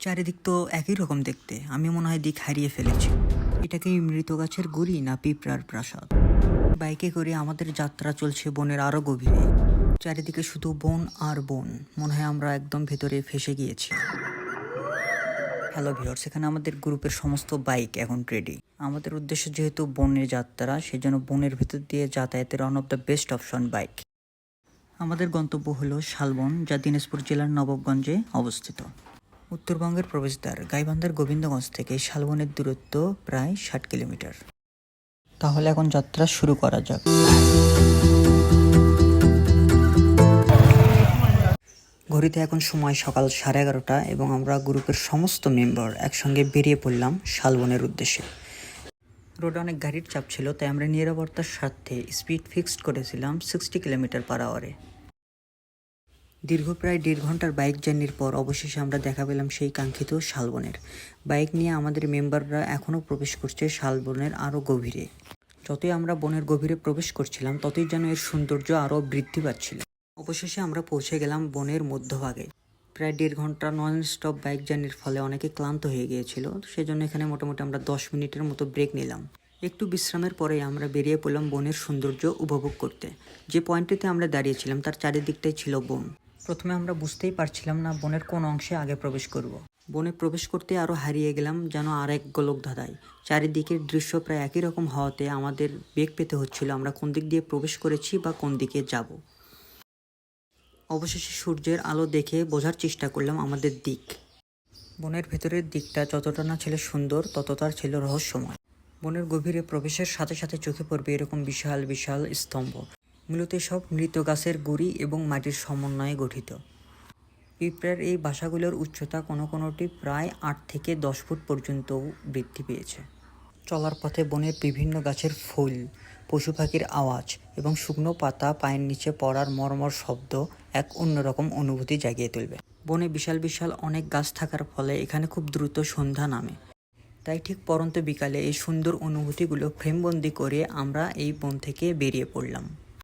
চারিদিক তো একই রকম দেখতে, আমি মনে হয় দিক হারিয়ে ফেলেছি। এটা কি মৃত গাছের গুড়ি না পিঁপড়ার প্রাসাদ? বাইকে করে আমাদের যাত্রা চলছে বনের আরো গভীরে। চারিদিকে শুধু বন আর বন, মনে হয় আমরা একদম ভেতরে ফেসে গিয়েছি। হ্যালো ভিউয়ার্স, এখানে আমাদের গ্রুপের সমস্ত বাইক এখন রেডি। আমাদের উদ্দেশ্য যেহেতু বনের যাত্রা, সেজন্য বনের ভেতর দিয়ে যাতায়াতের one of the best option bike. আমাদের গন্তব্য হলো শালবন, যা দিনাজপুর জেলার নবাবগঞ্জে অবস্থিত। উত্তরবঙ্গের প্রবেশদ্বার গাইবান্ধার গোবিন্দগঞ্জ থেকে শালবনের দূরত্ব প্রায় 60 কিলোমিটার। তাহলে এখন যাত্রা শুরু করা যাক। ঘড়িতে এখন সময় সকাল 11:30 এবং আমরা গ্রুপের সমস্ত মেম্বার একসঙ্গে বেরিয়ে পড়লাম শালবনের উদ্দেশ্যে। রোডে অনেক গাড়ির চাপ ছিল, তাই আমরা নিরাপত্তার স্বার্থে স্পিড ফিক্সড করেছিলাম 60 কিলোমিটার/আওয়ারে। দীর্ঘ প্রায় 1.5 ঘন্টার বাইক জার্নির পর অবশেষে আমরা দেখা পেলাম সেই কাঙ্ক্ষিত শালবনের। বাইক নিয়ে আমাদের মেম্বাররা এখনও প্রবেশ করছে শালবনের আরও গভীরে। যতই আমরা বনের গভীরে প্রবেশ করছিলাম, ততই যেন এর সৌন্দর্য আরও বৃদ্ধি পাচ্ছিল। অবশেষে আমরা পৌঁছে গেলাম বনের মধ্যভাগে। প্রায় 1.5 ঘন্টা নন স্টপ বাইক জার্নির ফলে অনেকে ক্লান্ত হয়ে গিয়েছিল, সেজন্য এখানে মোটামুটি আমরা 10 মিনিটের মতো ব্রেক নিলাম। একটু বিশ্রামের পরে আমরা বেরিয়ে পড়লাম বনের সৌন্দর্য উপভোগ করতে। যে পয়েন্টটিতে আমরা দাঁড়িয়েছিলাম তার চারিদিকটাই ছিল বন। প্রথমে আমরা বুঝতেই পারছিলাম না বনের কোন অংশে আগে প্রবেশ করব। বনে প্রবেশ করতে আরও হারিয়ে গেলাম যেন আরেক গোলক ধাঁধায়। চারিদিকের দৃশ্য প্রায় একই রকম হওয়াতে আমাদের বেগ পেতে হচ্ছিল আমরা কোন দিক দিয়ে প্রবেশ করেছি বা কোন দিকে যাব। অবশেষে সূর্যের আলো দেখে বোঝার চেষ্টা করলাম আমাদের দিক। বনের ভেতরের দিকটা যতটা না ছিল সুন্দর, ততটার ছিল রহস্যময়। বনের গভীরে প্রবেশের সাথে সাথে চোখে পড়বে এরকম বিশাল বিশাল স্তম্ভ। মূলত সব মৃত গাছের গুঁড়ি এবং মাটির সমন্বয়ে গঠিত। পিঁপড়ার এই বাসাগুলোর উচ্চতা কোনোটি প্রায় 8 থেকে 10 ফুট পর্যন্ত বৃদ্ধি পেয়েছে। চলার পথে বনের বিভিন্ন গাছের ফুল, পশু পাখির আওয়াজ এবং শুকনো পাতা পায়ের নিচে পড়ার মর্মর শব্দ এক অন্যরকম অনুভূতি জাগিয়ে তুলবে। বনে বিশাল বিশাল অনেক গাছ থাকার ফলে এখানে খুব দ্রুত সন্ধ্যা নামে। তাই ঠিক পরন্ত বিকালে এই সুন্দর অনুভূতিগুলো ফ্রেমবন্দি করে আমরা এই বন থেকে বেরিয়ে পড়লাম।